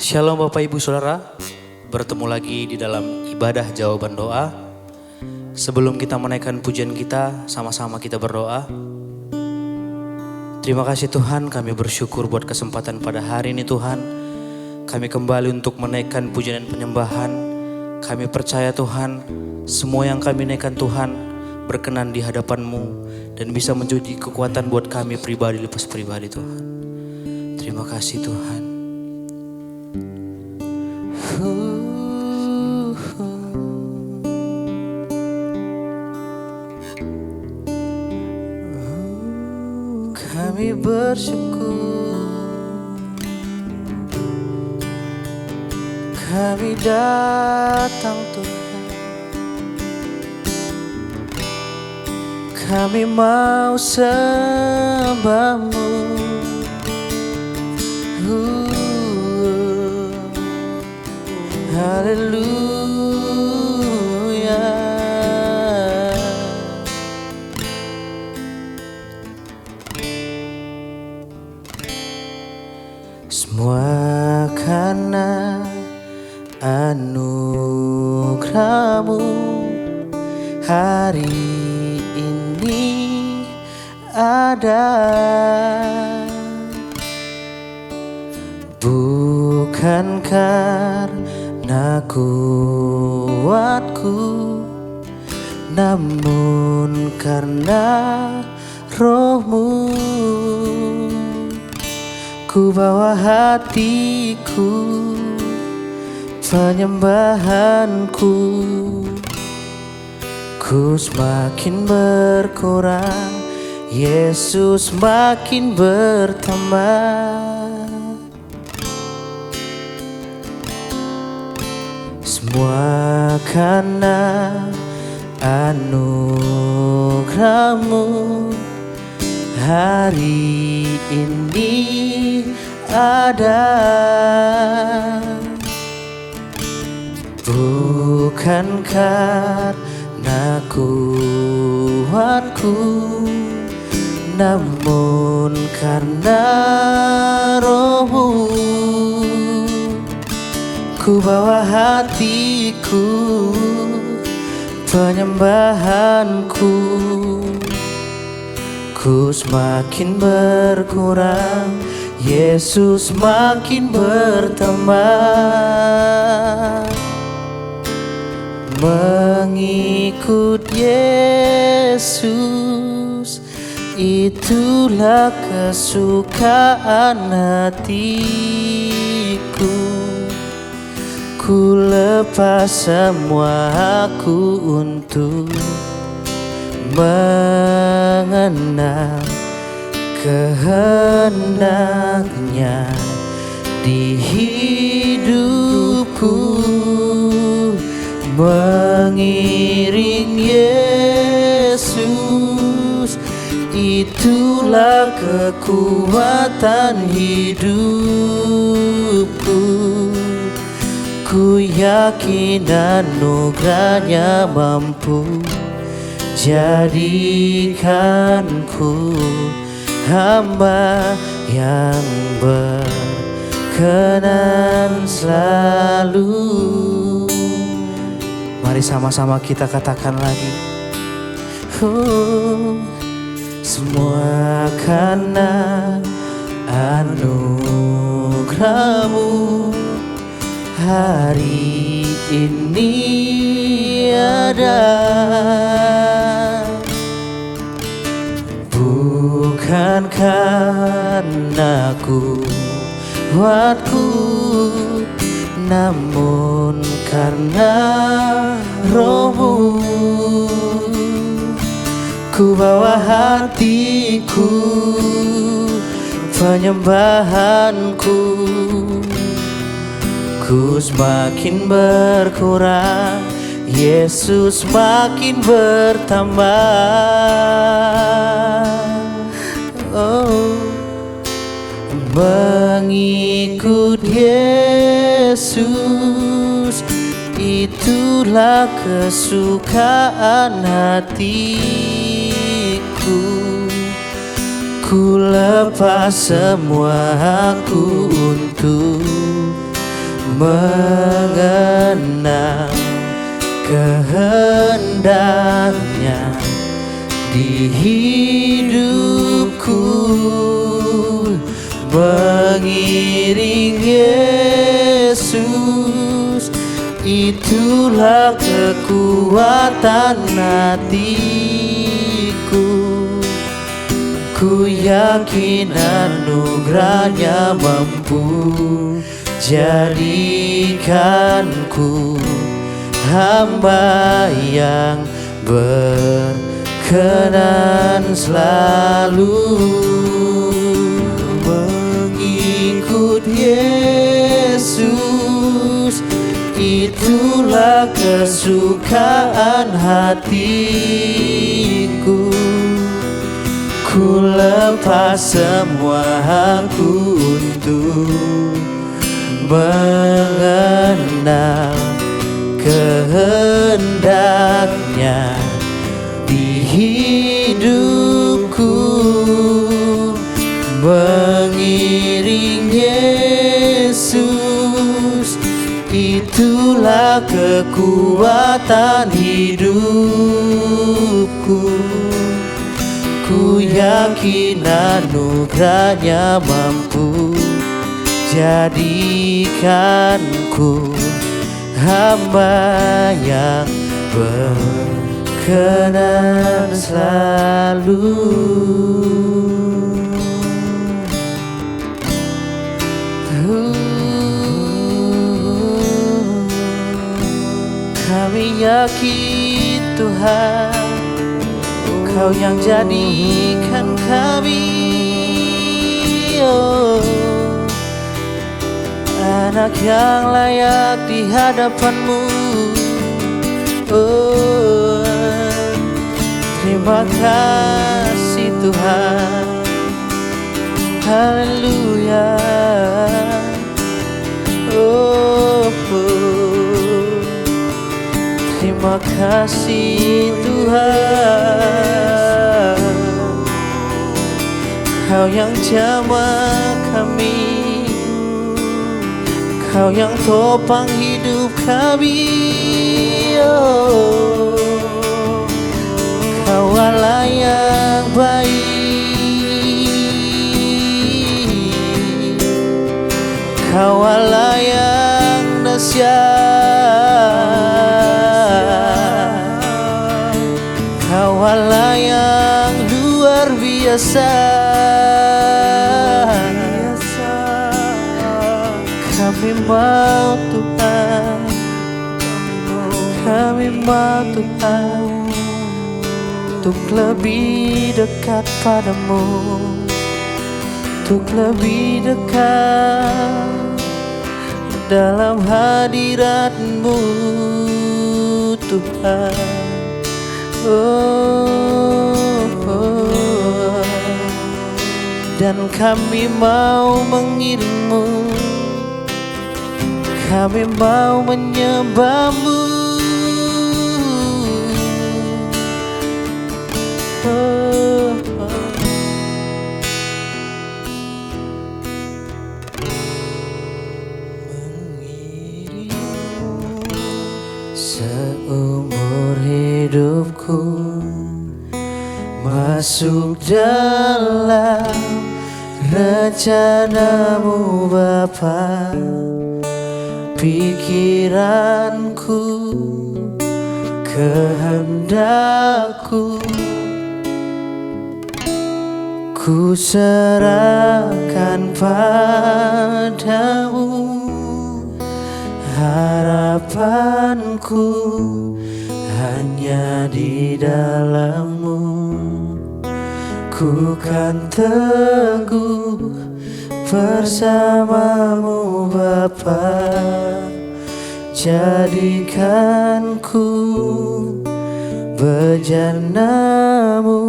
Shalom Bapak Ibu Saudara, bertemu lagi di dalam ibadah jawaban doa. Sebelum kita menaikkan pujian kita, sama-sama kita berdoa. Terima kasih Tuhan, kami bersyukur buat kesempatan pada hari ini Tuhan. Kami kembali untuk menaikkan pujian dan penyembahan. Kami percaya Tuhan, semua yang kami naikkan Tuhan berkenan di hadapan-Mu dan bisa menjadi kekuatan buat kami pribadi lepas pribadi Tuhan. Terima kasih Tuhan. Kami bersyukur, kami datang Tuhan, kami mau sembah-Mu. Haleluya. Semua karena anugerah-Mu hari ini ada, bukan karena kuatku, namun karena Roh-Mu. Ku bawa hatiku, penyembahanku, ku semakin berkurang, Yesus makin bertambah. Semua karena anugerah-Mu hari ini ada, bukan karena kuatku, namun karena Roh-Mu. Ku bawa hatiku, penyembahanku, ku semakin berkurang, Yesus makin bertambah. Mengikut Yesus, itulah kesukaan hatiku. Ku lepas semua aku untuk mengenal kehendaknya di hidupku. Mengiring Yesus, itulah kekuatan hidupku. Ku yakin anugerah-Nya mampu jadikanku hamba yang berkenan selalu. Mari sama-sama kita katakan lagi. Semua karena anugerah-Mu hari ini ada, bukan karena kuatku, namun karena Roh-Mu. Ku bawa hatiku, penyembahanku, ku semakin berkurang, Yesus makin bertambah. Mengikut Yesus, itulah kesukaan hatiku. Ku lepas semua aku untuk mengenal kehendaknya di hidupku, mengiring Yesus, itulah kekuatan hatiku. Ku yakin anugerahnya mampu jadikanku hamba yang berkenan selalu mengikut Yesus. Itulah kesukaan hatiku. Ku lepas semua hakku untuk mengenal kehendaknya di hidupku, mengiring Yesus, itulah kekuatan hidupku. Ku yakin anugerahnya mampu jadikanku hamba yang berkenan selalu. Kami yakin Tuhan, Kau yang jadikan kami anak yang layak di hadapan-Mu. Terima kasih Tuhan. Haleluya. Terima kasih Tuhan. Kau yang jamah kami, Kau yang topang hidup kami. Kau Allah yang baik, Kau Allah yang dahsyat, Kau Allah yang luar biasa. Kami mau Tuhan, kami mau Tuhan untuk lebih dekat padamu, untuk lebih dekat dalam hadirat-Mu Tuhan. Dan kami mau mengiring-Mu, kami mau menyembah-Mu. Mengiring-Mu seumur hidupku, masuk dalam rencana-Mu Bapa. Pikiranku, kehendakku, ku serahkan padamu. Harapanku hanya di dalam-Mu. Ku kan teguh bersama-Mu Bapa. Jadikanku bejana-Mu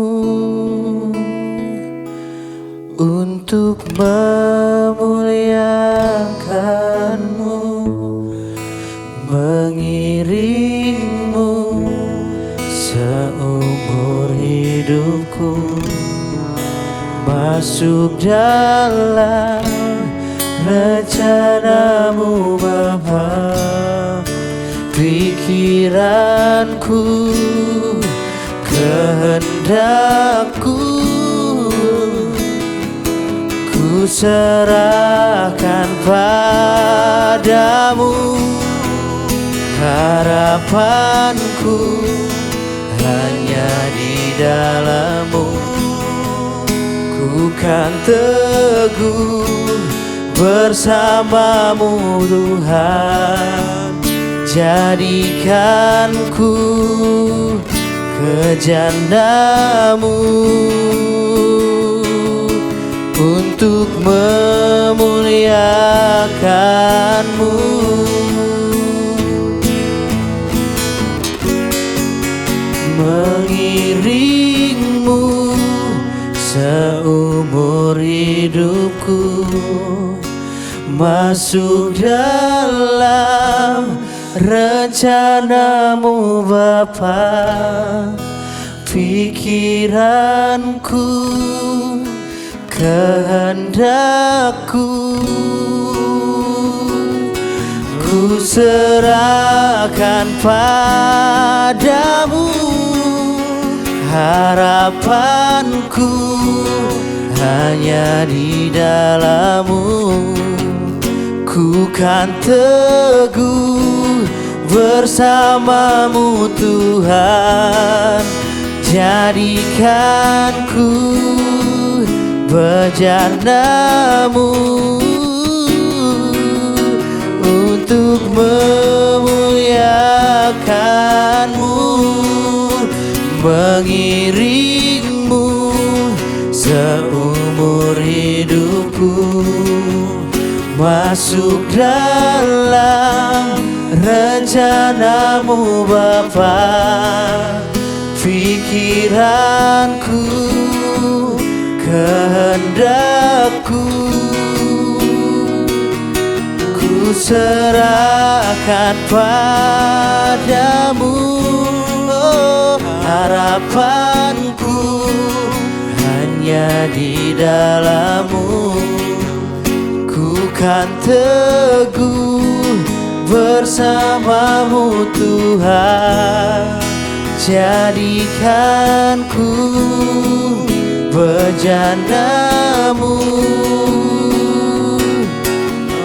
untuk memuliakan-Mu, mengiring-Mu seumur hidupku, masuk dalam rencana-Mu Bapa. pikiranku, kehendakku, ku serahkan padamu. Harapanku hanya di dalam-Mu. Ku kan teguh bersama-Mu Tuhan. Jadikan ku kejanamu untuk memuliakan-Mu. Mengiring-Mu seumur hidupku, masuk dalam rencana-Mu Bapa. Pikiranku, kehendakku, ku serahkan padamu. Harapanku hanya di dalam-Mu. Ku kan teguh bersama-Mu Tuhan. Jadikan ku bejana-Mu untuk memuliakan-Mu. Mengiring-Mu seumur hidupku, masuk dalam rencana-Mu Bapa. Pikiranku, kehendakku, ku serahkan padamu. Harapanku hanya di dalam-Mu. Ku kan teguh bersama-Mu Tuhan. Jadikan ku bejana-Mu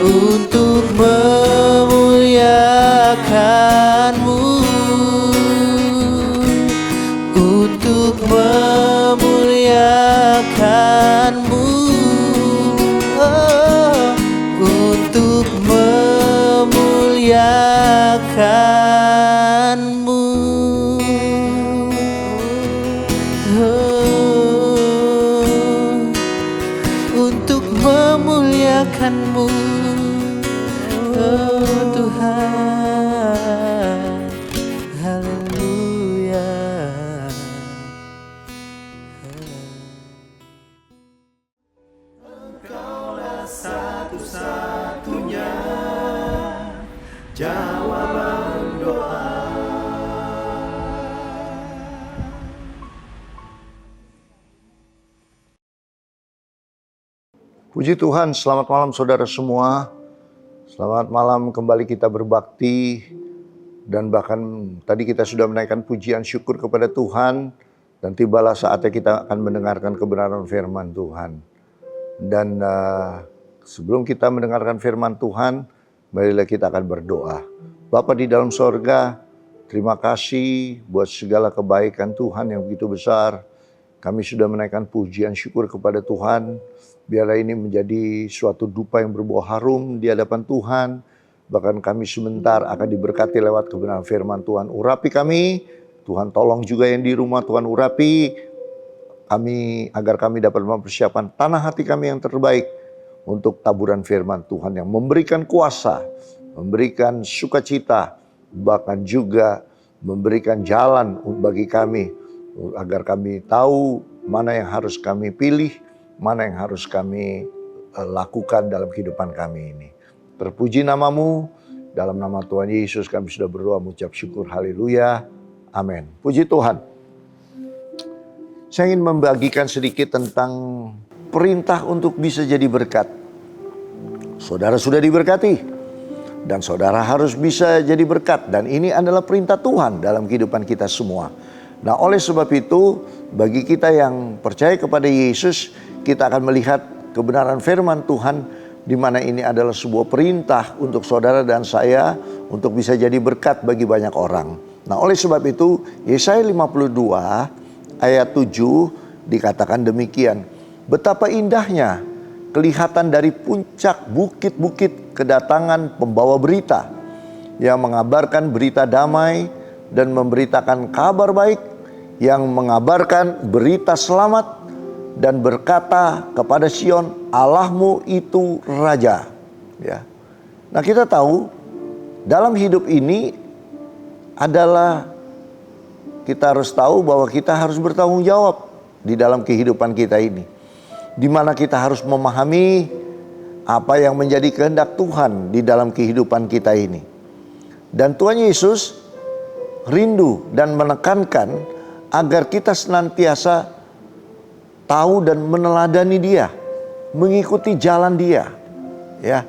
untuk memuliakan-Mu, untuk memuliakan-Mu, oh, untuk memuliakan-Mu, oh, untuk memuliakan-Mu, oh Tuhan. Haleluya. Engkaulah satu-satunya jawaban doa. Puji Tuhan, selamat malam saudara semua. Selamat malam kembali kita berbakti. Dan bahkan tadi kita sudah menaikkan pujian syukur kepada Tuhan. Dan tibalah saatnya kita akan mendengarkan kebenaran firman Tuhan. Dan sebelum kita mendengarkan firman Tuhan, marilah kita akan berdoa. Bapa di dalam sorga, terima kasih buat segala kebaikan Tuhan yang begitu besar. Kami sudah menaikkan pujian syukur kepada Tuhan. Biarlah ini menjadi suatu dupa yang berbau harum di hadapan Tuhan. Bahkan kami sebentar akan diberkati lewat kebenaran firman Tuhan. Urapi kami, Tuhan tolong juga yang di rumah, Tuhan urapi kami agar kami dapat mempersiapkan tanah hati kami yang terbaik untuk taburan firman Tuhan yang memberikan kuasa, memberikan sukacita, bahkan juga memberikan jalan bagi kami agar kami tahu mana yang harus kami pilih, mana yang harus kami lakukan dalam kehidupan kami ini. Terpuji nama-Mu, dalam nama Tuhan Yesus kami sudah berdoa mengucap syukur, haleluya, amin. Puji Tuhan. Saya ingin membagikan sedikit tentang perintah untuk bisa jadi berkat. Saudara sudah diberkati. Dan saudara harus bisa jadi berkat. Dan ini adalah perintah Tuhan dalam kehidupan kita semua. Nah, oleh sebab itu, bagi kita yang percaya kepada Yesus, kita akan melihat kebenaran firman Tuhan, di mana ini adalah sebuah perintah untuk saudara dan saya untuk bisa jadi berkat bagi banyak orang. Nah, oleh sebab itu, Yesaya 52 ayat 7 dikatakan demikian. Betapa indahnya kelihatan dari puncak bukit-bukit kedatangan pembawa berita yang mengabarkan berita damai dan memberitakan kabar baik, yang mengabarkan berita selamat dan berkata kepada Sion, Allahmu itu Raja. Ya. Nah, kita tahu dalam hidup ini adalah kita harus tahu bahwa kita harus bertanggung jawab di dalam kehidupan kita ini, di mana kita harus memahami apa yang menjadi kehendak Tuhan di dalam kehidupan kita ini. Dan Tuhan Yesus rindu dan menekankan agar kita senantiasa tahu dan meneladani Dia, mengikuti jalan Dia. Ya.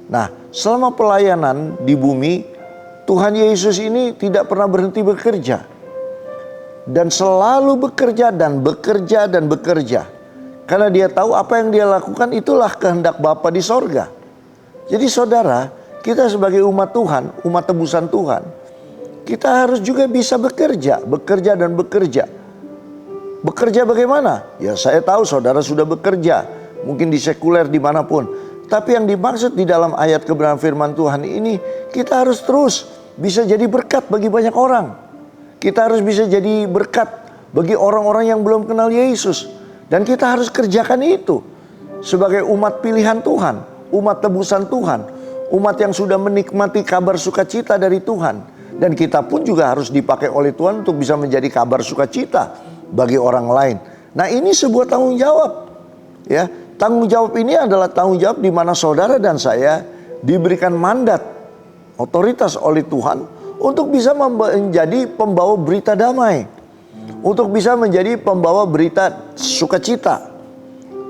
Nah, selama pelayanan di bumi, Tuhan Yesus ini tidak pernah berhenti bekerja. Dan selalu bekerja dan bekerja dan bekerja. Karena Dia tahu apa yang Dia lakukan itulah kehendak Bapa di sorga. Jadi saudara, kita sebagai umat Tuhan, umat tebusan Tuhan, kita harus juga bisa bekerja dan bekerja. Bekerja bagaimana? Ya, saya tahu saudara sudah bekerja, mungkin di sekuler dimanapun. Tapi yang dimaksud di dalam ayat kebenaran firman Tuhan ini, kita harus terus bisa jadi berkat bagi banyak orang. Kita harus bisa jadi berkat bagi orang-orang yang belum kenal Yesus. Dan kita harus kerjakan itu sebagai umat pilihan Tuhan, umat tebusan Tuhan, umat yang sudah menikmati kabar sukacita dari Tuhan. Dan kita pun juga harus dipakai oleh Tuhan untuk bisa menjadi kabar sukacita bagi orang lain. Nah, ini sebuah tanggung jawab. Ya, tanggung jawab ini adalah tanggung jawab di mana saudara dan saya diberikan mandat, otoritas oleh Tuhan untuk bisa menjadi pembawa berita damai, untuk bisa menjadi pembawa berita sukacita.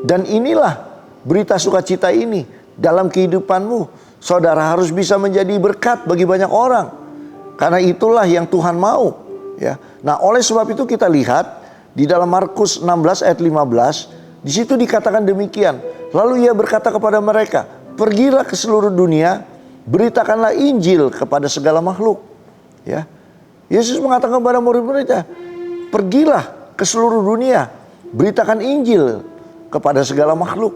Dan inilah berita sukacita ini dalam kehidupanmu. Saudara harus bisa menjadi berkat bagi banyak orang, karena itulah yang Tuhan mau. Ya. Nah, oleh sebab itu kita lihat di dalam Markus 16 ayat 15, di situ dikatakan demikian. Lalu Ia berkata kepada mereka, pergilah ke seluruh dunia, beritakanlah Injil kepada segala makhluk. Ya, Yesus mengatakan kepada murid-muridnya, pergilah ke seluruh dunia, beritakan Injil kepada segala makhluk.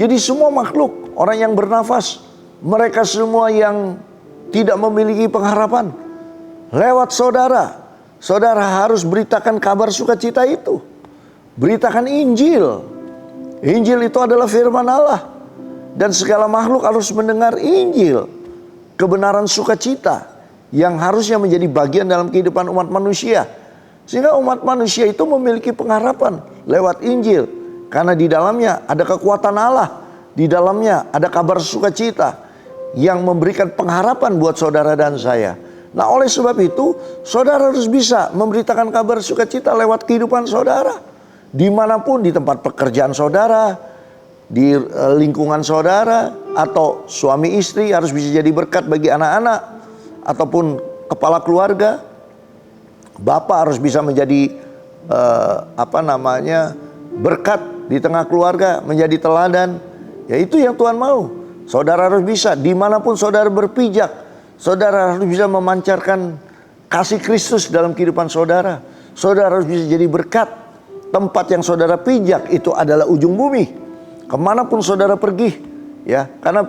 Jadi semua makhluk, orang yang bernafas, mereka semua yang tidak memiliki pengharapan, lewat saudara, saudara harus beritakan kabar sukacita itu. Beritakan Injil. Injil itu adalah firman Allah, dan segala makhluk harus mendengar Injil, kebenaran sukacita yang harusnya menjadi bagian dalam kehidupan umat manusia. Sehingga umat manusia itu memiliki pengharapan lewat Injil. Karena di dalamnya ada kekuatan Allah. Di dalamnya ada kabar sukacita yang memberikan pengharapan buat saudara dan saya. Nah, oleh sebab itu, saudara harus bisa memberitakan kabar sukacita lewat kehidupan saudara. Dimanapun, di tempat pekerjaan saudara, di lingkungan saudara, atau suami istri harus bisa jadi berkat bagi anak-anak, ataupun kepala keluarga. Bapak harus bisa menjadi berkat di tengah keluarga, menjadi teladan. Ya, itu yang Tuhan mau. Saudara harus bisa dimanapun saudara berpijak, saudara harus bisa memancarkan kasih Kristus dalam kehidupan saudara. Saudara harus bisa jadi berkat. Tempat yang saudara pijak itu adalah ujung bumi. Kemanapun saudara pergi, ya, karena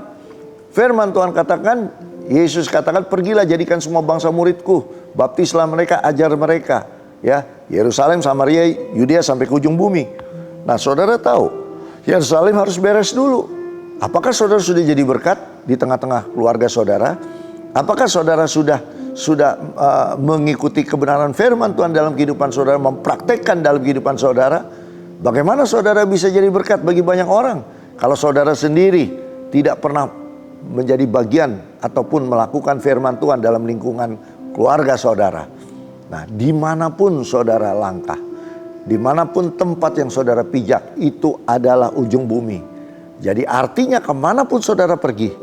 firman Tuhan katakan, Yesus katakan, pergilah jadikan semua bangsa muridku, baptislah mereka, ajar mereka, ya, Yerusalem, Samaria, Yudea sampai ke ujung bumi. Nah, saudara tahu, Yerusalem harus beres dulu. Apakah saudara sudah jadi berkat di tengah-tengah keluarga saudara? Apakah saudara sudah mengikuti kebenaran firman Tuhan dalam kehidupan saudara, mempraktekkan dalam kehidupan saudara? Bagaimana saudara bisa jadi berkat bagi banyak orang kalau saudara sendiri tidak pernah menjadi bagian ataupun melakukan firman Tuhan dalam lingkungan keluarga saudara? Nah, dimanapun saudara langkah, dimanapun tempat yang saudara pijak, itu adalah ujung bumi. Jadi artinya kemanapun saudara pergi,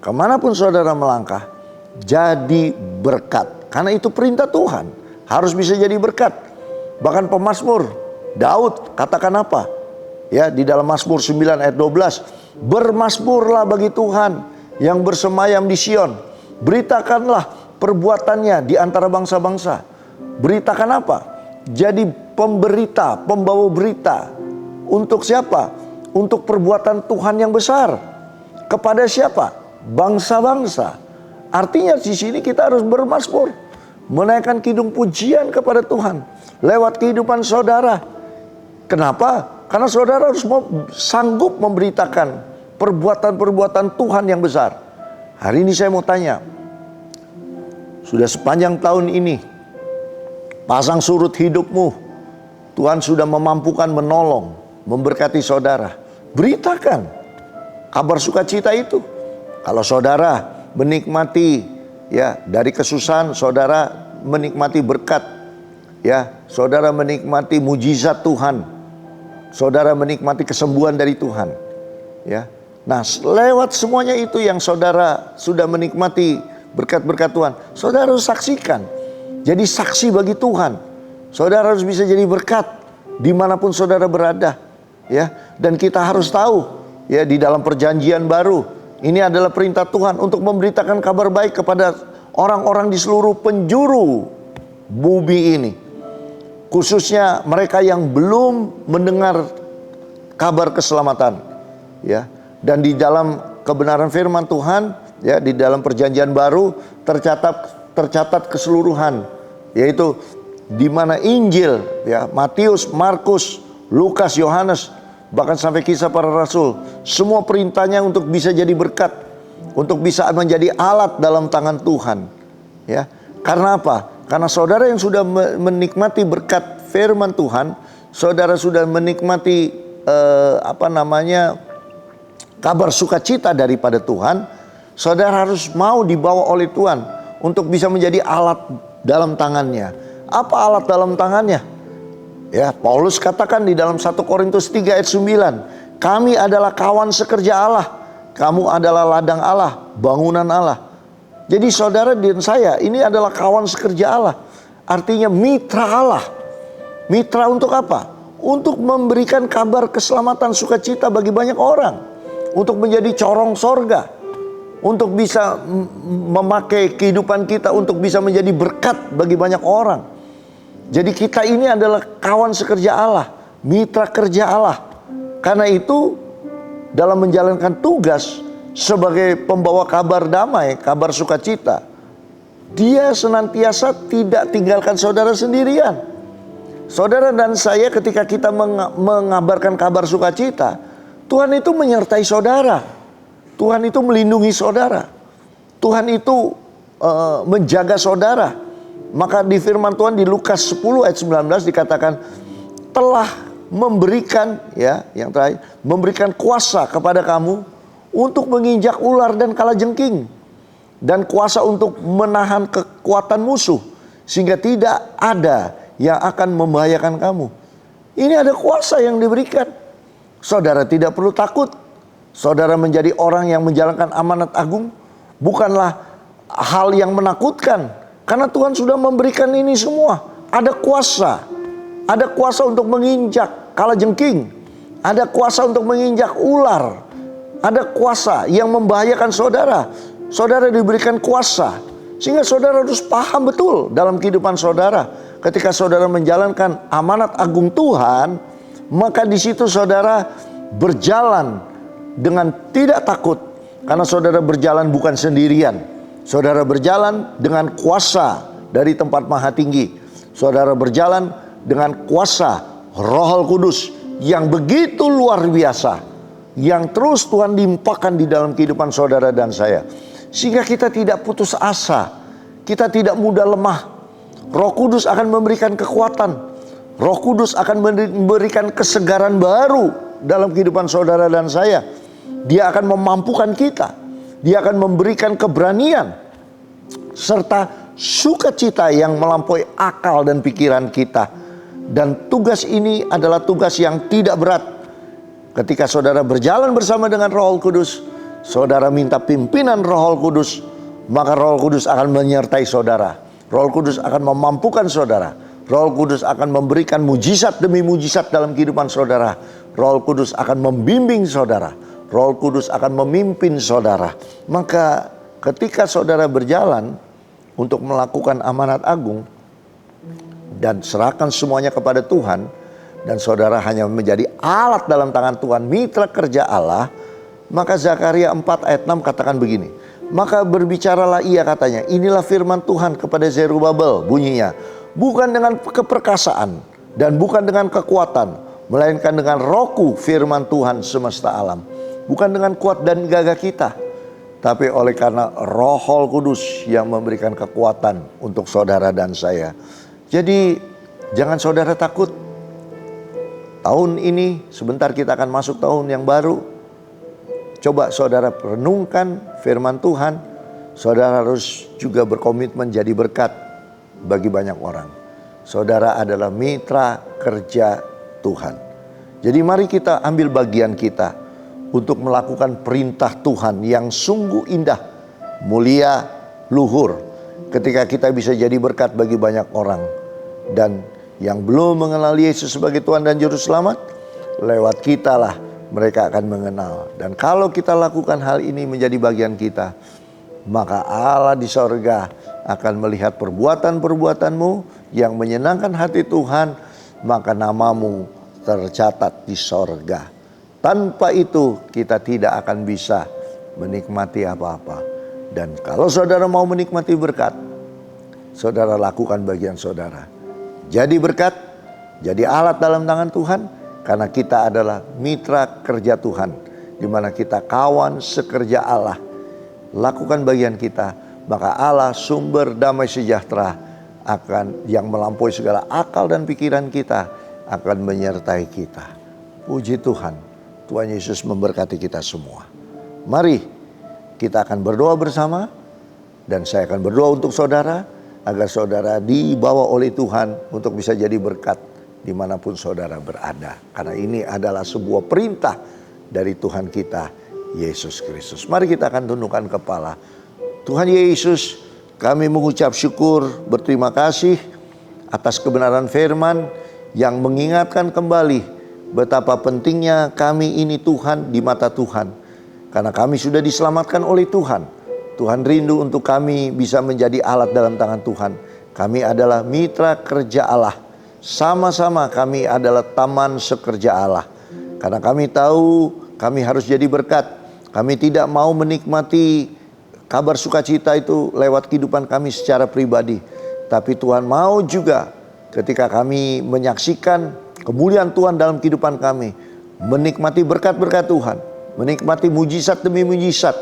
kemanapun saudara melangkah, jadi berkat. Karena itu perintah Tuhan, harus bisa jadi berkat. Bahkan pemazmur Daud katakan apa? Ya, di dalam Mazmur 9 ayat 12, bermazmurlah bagi Tuhan yang bersemayam di Sion. Beritakanlah perbuatannya di antara bangsa-bangsa. Beritakan apa? Jadi pemberita, pembawa berita. Untuk siapa? Untuk perbuatan Tuhan yang besar. Kepada siapa? Bangsa-bangsa. Artinya di sini kita harus bermazmur, menaikkan kidung pujian kepada Tuhan lewat kehidupan saudara. Kenapa? Karena saudara harus sanggup memberitakan perbuatan-perbuatan Tuhan yang besar. Hari ini saya mau tanya, sudah sepanjang tahun ini, pasang surut hidupmu, Tuhan sudah memampukan menolong, memberkati saudara. Beritakan kabar sukacita itu. Kalau saudara menikmati, ya, dari kesusahan, saudara menikmati berkat, ya, saudara menikmati mujizat Tuhan, saudara menikmati kesembuhan dari Tuhan, ya. Nah, lewat semuanya itu yang saudara sudah menikmati berkat-berkat Tuhan, saudara harus saksikan. Jadi saksi bagi Tuhan. Saudara harus bisa jadi berkat dimanapun saudara berada, ya. Dan kita harus tahu, ya, di dalam perjanjian baru, ini adalah perintah Tuhan untuk memberitakan kabar baik kepada orang-orang di seluruh penjuru bumi ini. Khususnya mereka yang belum mendengar kabar keselamatan, ya. Dan di dalam kebenaran firman Tuhan, ya, di dalam perjanjian baru tercatat keseluruhan, yaitu di mana Injil, ya, Matius, Markus, Lukas, Yohanes, bahkan sampai kisah para rasul, semua perintahnya untuk bisa jadi berkat, untuk bisa menjadi alat dalam tangan Tuhan, ya. Karena apa? Karena saudara yang sudah menikmati berkat firman Tuhan, saudara sudah menikmati kabar sukacita daripada Tuhan, saudara harus mau dibawa oleh Tuhan untuk bisa menjadi alat dalam tangannya. Apa alat dalam tangannya? Ya, Paulus katakan di dalam 1 Korintus 3 ayat 9, kami adalah kawan sekerja Allah, kamu adalah ladang Allah, bangunan Allah. Jadi saudara dan saya ini adalah kawan sekerja Allah. Artinya mitra Allah. Mitra untuk apa? Untuk memberikan kabar keselamatan sukacita bagi banyak orang. Untuk menjadi corong sorga. Untuk bisa memakai kehidupan kita untuk bisa menjadi berkat bagi banyak orang. Jadi kita ini adalah kawan sekerja Allah, mitra kerja Allah. Karena itu dalam menjalankan tugas sebagai pembawa kabar damai, kabar sukacita, dia senantiasa tidak tinggalkan saudara sendirian. Saudara dan saya ketika kita mengabarkan kabar sukacita, Tuhan itu menyertai saudara. Tuhan itu melindungi saudara. Tuhan itu menjaga saudara. Maka di firman Tuhan di Lukas 10 ayat 19 dikatakan telah memberikan, ya, yang terakhir, memberikan kuasa kepada kamu untuk menginjak ular dan kalajengking, dan kuasa untuk menahan kekuatan musuh, sehingga tidak ada yang akan membahayakan kamu. Ini ada kuasa yang diberikan. Saudara tidak perlu takut. Saudara menjadi orang yang menjalankan amanat agung bukanlah hal yang menakutkan, karena Tuhan sudah memberikan ini semua. Ada kuasa. Ada kuasa untuk menginjak kalajengking. Ada kuasa untuk menginjak ular. Ada kuasa yang membahayakan saudara. Saudara diberikan kuasa. Sehingga saudara harus paham betul dalam kehidupan saudara. Ketika saudara menjalankan amanat agung Tuhan, maka di situ saudara berjalan dengan tidak takut. Karena saudara berjalan bukan sendirian. Saudara berjalan dengan kuasa dari tempat maha tinggi. Saudara berjalan dengan kuasa Roh Kudus yang begitu luar biasa, yang terus Tuhan limpahkan di dalam kehidupan saudara dan saya. Sehingga kita tidak putus asa, kita tidak mudah lemah. Roh Kudus akan memberikan kekuatan. Roh Kudus akan memberikan kesegaran baru dalam kehidupan saudara dan saya. Dia akan memampukan kita. Dia akan memberikan keberanian serta sukacita yang melampaui akal dan pikiran kita. Dan tugas ini adalah tugas yang tidak berat. Ketika saudara berjalan bersama dengan Roh Kudus, saudara minta pimpinan Roh Kudus, maka Roh Kudus akan menyertai saudara. Roh Kudus akan memampukan saudara. Roh Kudus akan memberikan mujizat demi mujizat dalam kehidupan saudara. Roh Kudus akan membimbing saudara. Roh Kudus akan memimpin saudara. Maka ketika saudara berjalan untuk melakukan amanat agung dan serahkan semuanya kepada Tuhan, dan saudara hanya menjadi alat dalam tangan Tuhan, mitra kerja Allah, maka Zakaria 4 ayat 6 katakan begini, maka berbicaralah ia, katanya, inilah firman Tuhan kepada Zerubabel, bunyinya, bukan dengan keperkasaan dan bukan dengan kekuatan, melainkan dengan Rohku, firman Tuhan semesta alam. Bukan dengan kuat dan gagah kita, tapi oleh karena Roh Kudus yang memberikan kekuatan untuk saudara dan saya. Jadi jangan saudara takut. Tahun ini sebentar kita akan masuk tahun yang baru. Coba saudara renungkan firman Tuhan. Saudara harus juga berkomitmen jadi berkat bagi banyak orang. Saudara adalah mitra kerja Tuhan. Jadi mari kita ambil bagian kita untuk melakukan perintah Tuhan yang sungguh indah, mulia, luhur. Ketika kita bisa jadi berkat bagi banyak orang. Dan yang belum mengenal Yesus sebagai Tuhan dan Juru Selamat, lewat kita lah mereka akan mengenal. Dan kalau kita lakukan hal ini menjadi bagian kita, maka Allah di sorga akan melihat perbuatan-perbuatanmu yang menyenangkan hati Tuhan, maka namamu tercatat di sorga. Tanpa itu kita tidak akan bisa menikmati apa-apa. Dan kalau saudara mau menikmati berkat, saudara lakukan bagian saudara. Jadi berkat, jadi alat dalam tangan Tuhan, karena kita adalah mitra kerja Tuhan, di mana kita kawan sekerja Allah. Lakukan bagian kita, maka Allah sumber damai sejahtera akan yang melampaui segala akal dan pikiran kita akan menyertai kita. Puji Tuhan, Tuhan Yesus memberkati kita semua. Mari kita akan berdoa bersama, dan saya akan berdoa untuk saudara, agar saudara dibawa oleh Tuhan untuk bisa jadi berkat dimanapun saudara berada. Karena ini adalah sebuah perintah dari Tuhan kita, Yesus Kristus. Mari kita akan tundukkan kepala. Tuhan Yesus, kami mengucap syukur, berterima kasih atas kebenaran firman yang mengingatkan kembali betapa pentingnya kami ini Tuhan di mata Tuhan. Karena kami sudah diselamatkan oleh Tuhan. Tuhan rindu untuk kami bisa menjadi alat dalam tangan Tuhan. Kami adalah mitra kerja Allah. Sama-sama kami adalah taman sekerja Allah. Karena kami tahu kami harus jadi berkat. Kami tidak mau menikmati kabar sukacita itu lewat kehidupan kami secara pribadi. Tapi Tuhan mau juga ketika kami menyaksikan kemuliaan Tuhan dalam kehidupan kami, menikmati berkat-berkat Tuhan, menikmati mujizat demi mujizat.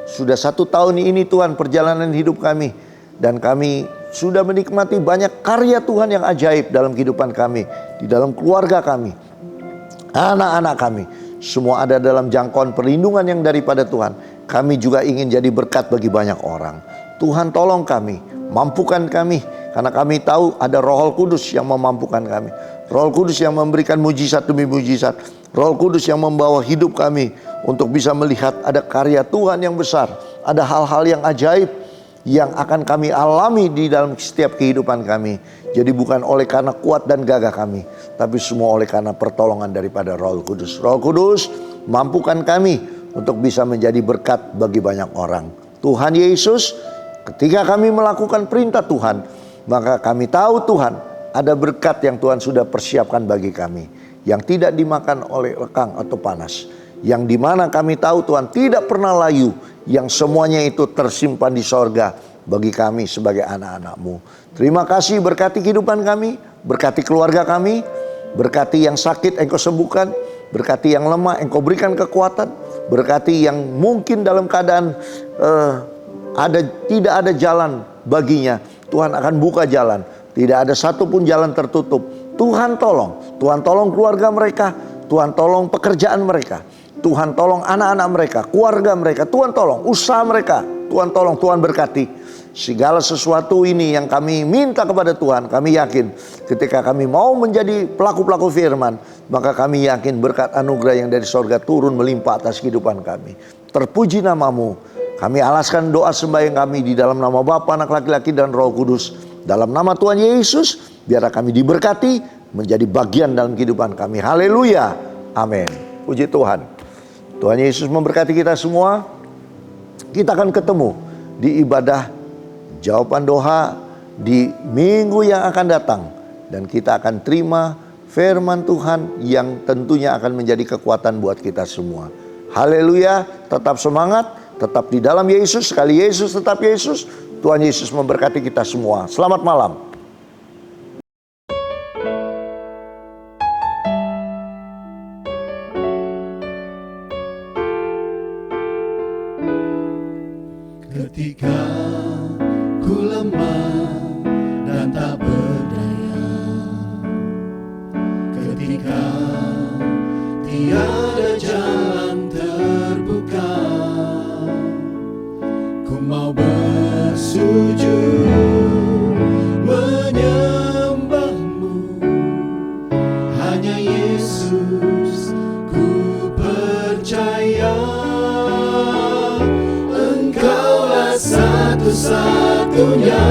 Sudah 1 tahun ini Tuhan perjalanan hidup kami, dan kami sudah menikmati banyak karya Tuhan yang ajaib dalam kehidupan kami, di dalam keluarga kami, anak-anak kami, semua ada dalam jangkauan perlindungan yang daripada Tuhan. Kami juga ingin jadi berkat bagi banyak orang. Tuhan tolong kami, mampukan kami, karena kami tahu ada Roh Kudus yang memampukan kami. Roh Kudus yang memberikan mujizat demi mujizat. Roh Kudus yang membawa hidup kami untuk bisa melihat ada karya Tuhan yang besar. Ada hal-hal yang ajaib yang akan kami alami di dalam setiap kehidupan kami. Jadi bukan oleh karena kuat dan gagah kami, tapi semua oleh karena pertolongan daripada Roh Kudus. Roh Kudus mampukan kami untuk bisa menjadi berkat bagi banyak orang. Tuhan Yesus, ketika kami melakukan perintah Tuhan, maka kami tahu Tuhan ada berkat yang Tuhan sudah persiapkan bagi kami, yang tidak dimakan oleh lekang atau panas, yang dimana kami tahu Tuhan tidak pernah layu, yang semuanya itu tersimpan di sorga bagi kami sebagai anak-anak-Mu. Terima kasih, berkati kehidupan kami, berkati keluarga kami, berkati yang sakit Engkau sembuhkan, berkati yang lemah Engkau berikan kekuatan, berkati yang mungkin dalam keadaan tidak ada jalan baginya, Tuhan akan buka jalan. Tidak ada satupun jalan tertutup. Tuhan tolong keluarga mereka, Tuhan tolong pekerjaan mereka, Tuhan tolong anak-anak mereka, keluarga mereka, Tuhan tolong usaha mereka, Tuhan tolong, Tuhan berkati. Segala sesuatu ini yang kami minta kepada Tuhan, kami yakin ketika kami mau menjadi pelaku-pelaku firman, maka kami yakin berkat anugerah yang dari sorga turun melimpah atas kehidupan kami. terpuji namamu. Kami alaskan doa sembahyang kami di dalam nama Bapa, Anak laki-laki dan Roh Kudus. Dalam nama Tuhan Yesus, biarlah kami diberkati menjadi bagian dalam kehidupan kami. Haleluya. Amin. Puji Tuhan. Tuhan Yesus memberkati kita semua. Kita akan ketemu di ibadah jawaban doa di minggu yang akan datang. Dan kita akan terima firman Tuhan yang tentunya akan menjadi kekuatan buat kita semua. Haleluya. Tetap semangat. Tetap di dalam Yesus, sekali Yesus tetap Yesus. Tuhan Yesus memberkati kita semua. Selamat malam. Ketika ku lemah dan tak berdaya, ketika tiada jalan terbuka, ku mau bersujud menyembahmu. Hanya Yesus ku percaya, Engkaulah satu-satunya